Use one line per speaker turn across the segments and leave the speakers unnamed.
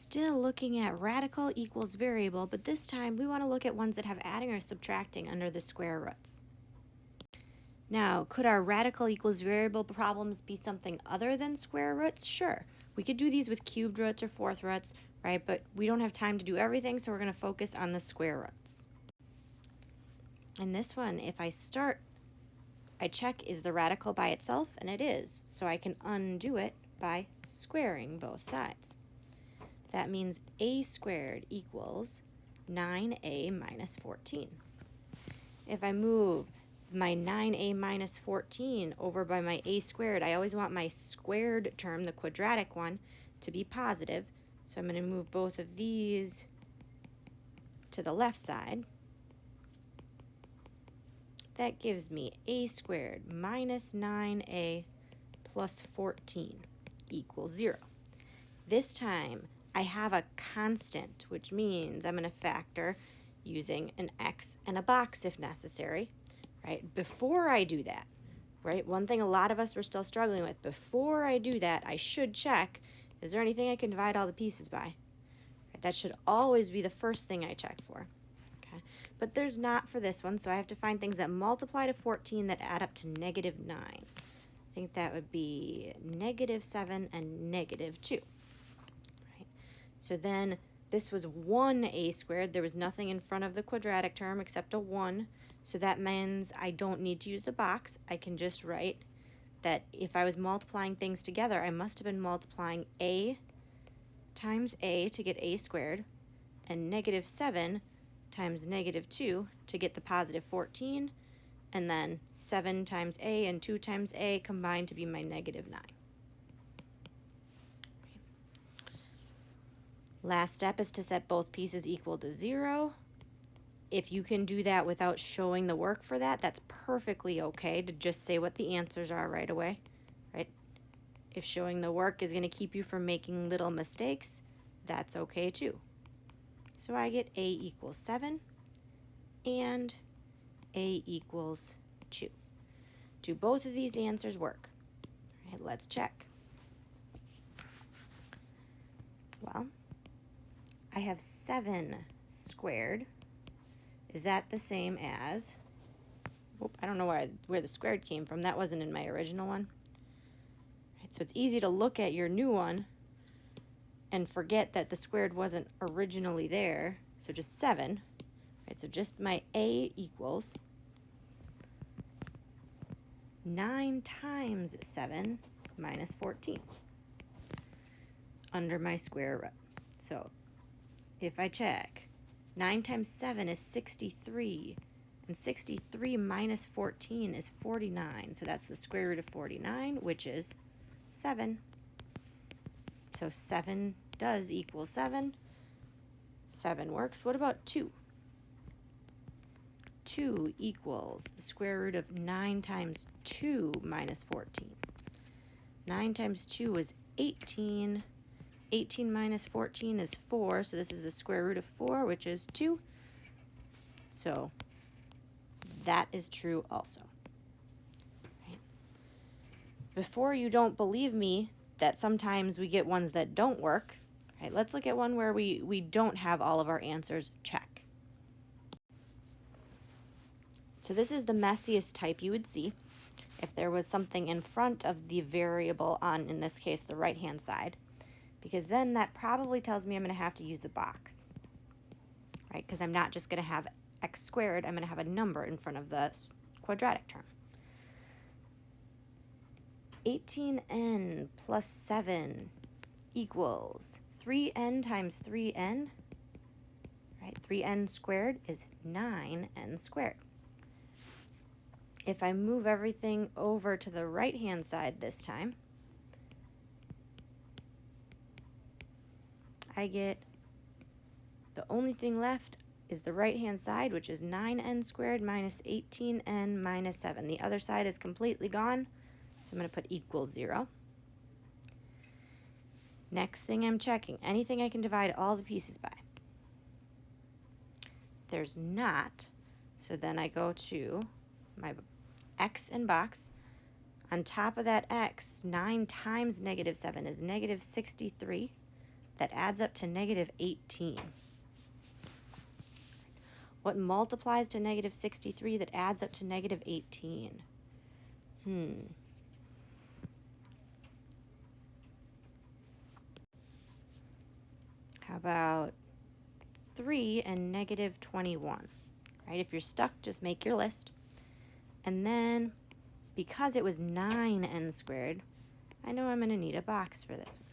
still looking at radical equals variable, but this time we want to look at ones that have adding or subtracting under the square roots. Now, could our radical equals variable problems be something other than square roots? Sure. We could do these with cubed roots or fourth roots, right? But we don't have time to do everything, so we're going to focus on the square roots. In this one, if I start, I check is the radical by itself, and it is, so I can undo it by squaring both sides. That means a squared equals 9a minus 14. If I move my 9a minus 14 over by my a squared, I always want my squared term, the quadratic one, to be positive. So I'm going to move both of these to the left side. That gives me a squared minus 9a plus 14 equals 0. This time I have a constant, which means I'm going to factor using an x and a box if necessary, right? Before I do that, right, one thing a lot of us were still struggling with, before I do that, I should check, is there anything I can divide all the pieces by? Right, that should always be the first thing I check for. Okay, but there's not for this one, so I have to find things that multiply to 14 that add up to negative 9. I think that would be negative 7 and negative 2. Right? So then this was 1a squared. There was nothing in front of the quadratic term except a 1. So that means I don't need to use the box. I can just write that if I was multiplying things together, I must have been multiplying a times a to get a squared and negative 7 times negative 2 to get the positive 14, and then 7 times a and 2 times a combined to be my negative 9. Last step is to set both pieces equal to 0. If you can do that without showing the work for that, that's perfectly okay to just say what the answers are right away, right? If showing the work is going to keep you from making little mistakes, that's okay too. So I get a equals 7 and a equals 2. Do both of these answers work? All right, let's check. Well, I have 7 squared. Is that the same as, I don't know where the squared came from. That wasn't in my original one. Right, so it's easy to look at your new one and forget that the squared wasn't originally there. So just 7. Right, so just my a equals 9 times 7 minus 14 under my square root. So if I check, 9 times 7 is 63, and 63 minus 14 is 49. So that's the square root of 49, which is 7. So 7 does equal 7. 7 works. What about 2? 2 equals the square root of 9 times 2 minus 14. 9 times 2 is 18. 18 minus 14 is 4, so this is the square root of 4, which is 2. So that is true also. Right? Before you don't believe me that sometimes we get ones that don't work, right, let's look at one where we don't have all of our answers check. So this is the messiest type you would see if there was something in front of the variable on, in this case, the right-hand side, because then that probably tells me I'm going to have to use a box, right? Because I'm not just going to have x squared, I'm going to have a number in front of the quadratic term. 18n plus 7 equals 3n times 3n, right? 3n squared is 9n squared. If I move everything over to the right-hand side this time, I get the only thing left is the right-hand side, which is 9n squared minus 18n minus 7. The other side is completely gone, so I'm going to put equals 0. Next thing I'm checking, anything I can divide all the pieces by. There's not, so then I go to my x and box. On top of that x, 9 times negative 7 is negative 63. that adds up to negative 18? What multiplies to negative 63 that adds up to negative 18? How about 3 and negative 21? Right? If you're stuck, just make your list. And then, because it was 9n squared, I know I'm going to need a box for this one.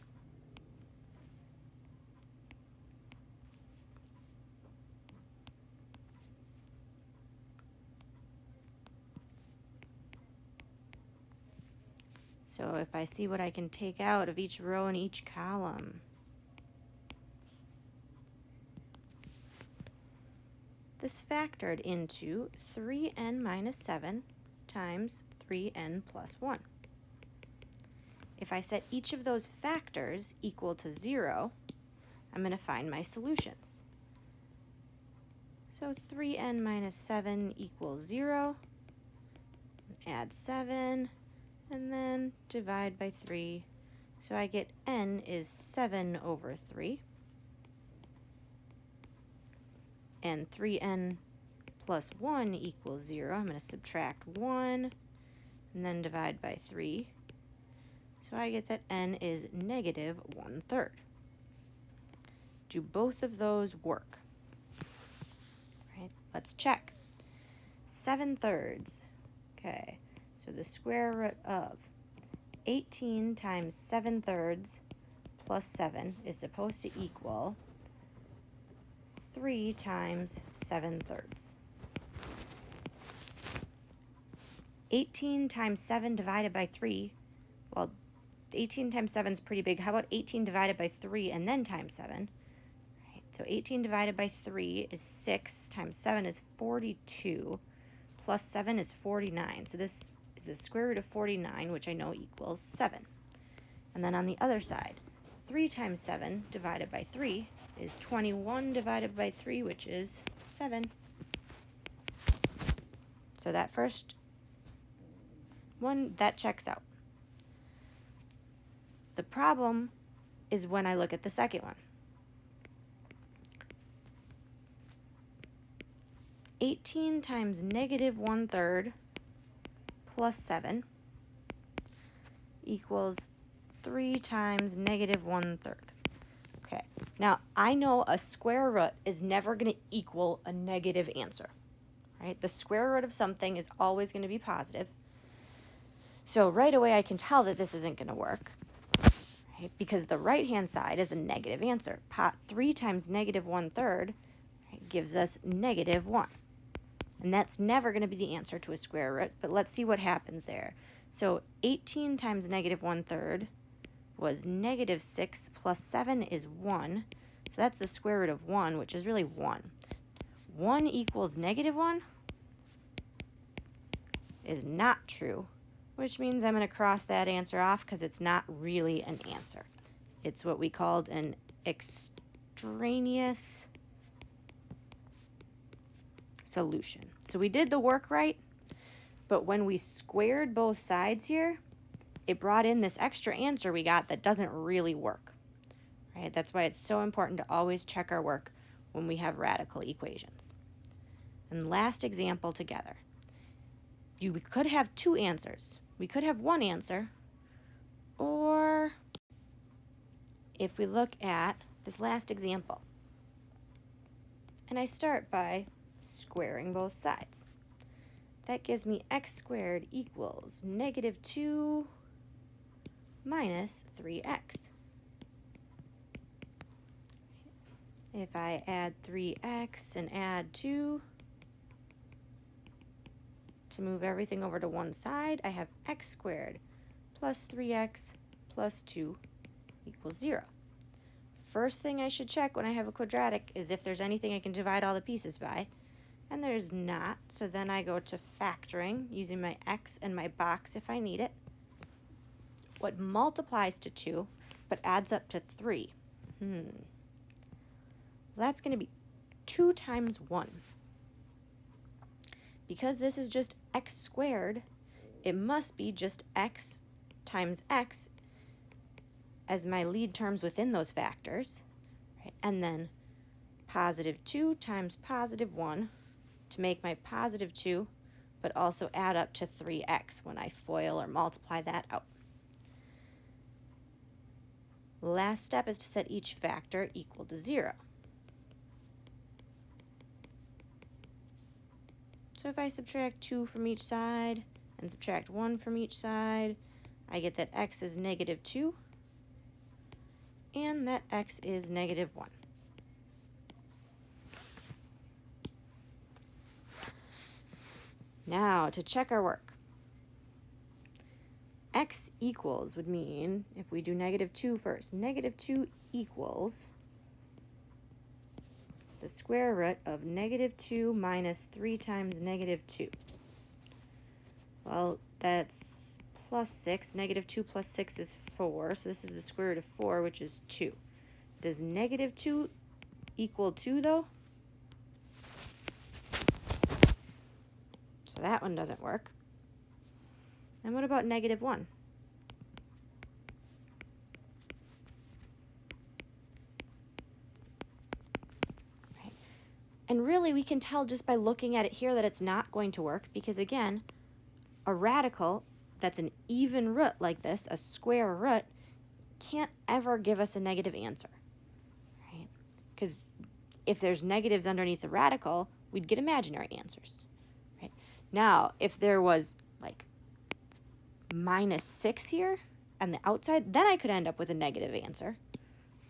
So if I see what I can take out of each row and each column. This factored into 3n minus 7 times 3n plus 1. If I set each of those factors equal to 0, I'm going to find my solutions. So 3n minus 7 equals 0. Add 7, and then divide by 3. So I get n is 7 over 3. And 3n plus 1 equals 0. I'm going to subtract 1 and then divide by 3. So I get that n is negative 1/3. Do both of those work? Right, let's check. 7/3. Okay, so the square root of 18 times 7/3 plus 7 is supposed to equal 3 times 7/3. 18 times 7 divided by 3, well, 18 times 7 is pretty big. How about 18 divided by 3 and then times 7? Right, so 18 divided by 3 is 6, times 7 is 42, plus 7 is 49. So this is the square root of 49, which I know equals 7. And then on the other side, 3 times 7 divided by 3 is 21 divided by 3, which is 7. So that first one, that checks out. The problem is when I look at the second one. 18 times negative 1/3 plus 7 equals 3 times negative 1/3. Okay, now I know a square root is never going to equal a negative answer, right? The square root of something is always going to be positive. So right away I can tell that this isn't going to work, right? Because the right-hand side is a negative answer. 3 times negative 1/3 gives us negative 1. And that's never going to be the answer to a square root, but let's see what happens there. So 18 times negative 1/3 was negative 6 plus 7 is 1. So that's the square root of 1, which is really 1. 1 equals negative 1 is not true, which means I'm going to cross that answer off because it's not really an answer. It's what we called an extraneous solution. So we did the work right, but when we squared both sides here, it brought in this extra answer we got that doesn't really work, right? That's why it's so important to always check our work when we have radical equations. And last example together. We could have two answers. We could have one answer, or if we look at this last example, and I start by squaring both sides. That gives me x squared equals negative 2 minus 3x. If I add 3x and add 2, to move everything over to one side, I have x squared plus 3x plus 2 equals 0. First thing I should check when I have a quadratic is if there's anything I can divide all the pieces by. And there's not, so then I go to factoring using my x and my box if I need it. What multiplies to 2 but adds up to 3? That's going to be 2 times 1. Because this is just x squared, it must be just x times x as my lead terms within those factors, right? And then positive 2 times positive 1 to make my positive 2, but also add up to 3x when I FOIL or multiply that out. Last step is to set each factor equal to 0. So if I subtract 2 from each side and subtract 1 from each side, I get that x is negative 2 and that x is negative 1. Now to check our work. X equals would mean, if we do negative 2 first, negative 2 equals the square root of negative 2 minus 3 times negative 2. Well, that's plus 6. Negative 2 plus 6 is 4, so this is the square root of 4, which is 2. Does negative 2 equal 2, though? So that one doesn't work. And what about negative 1? Right. And really, we can tell just by looking at it here that it's not going to work because, again, a radical that's an even root like this, a square root, can't ever give us a negative answer. Right? Because if there's negatives underneath the radical, we'd get imaginary answers. Right? Now, if there was like minus 6 here on the outside, then I could end up with a negative answer,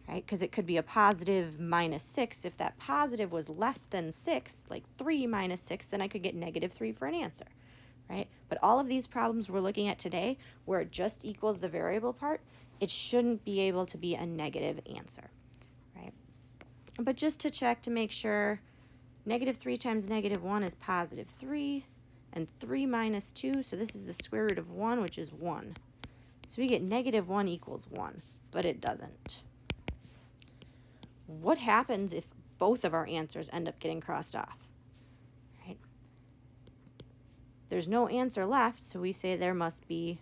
right? Because it could be a positive minus 6. If that positive was less than 6, like 3 minus 6, then I could get negative 3 for an answer, right? But all of these problems we're looking at today, where it just equals the variable part, it shouldn't be able to be a negative answer, right? But just to check to make sure, negative 3 times negative 1 is positive 3. And 3 minus 2, so this is the square root of 1, which is 1. So we get negative 1 equals 1, but it doesn't. What happens if both of our answers end up getting crossed off? Right? There's no answer left, so we say there must be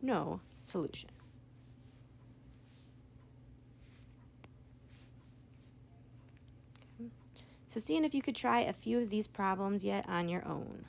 no solution. So seeing if you could try a few of these problems yet on your own.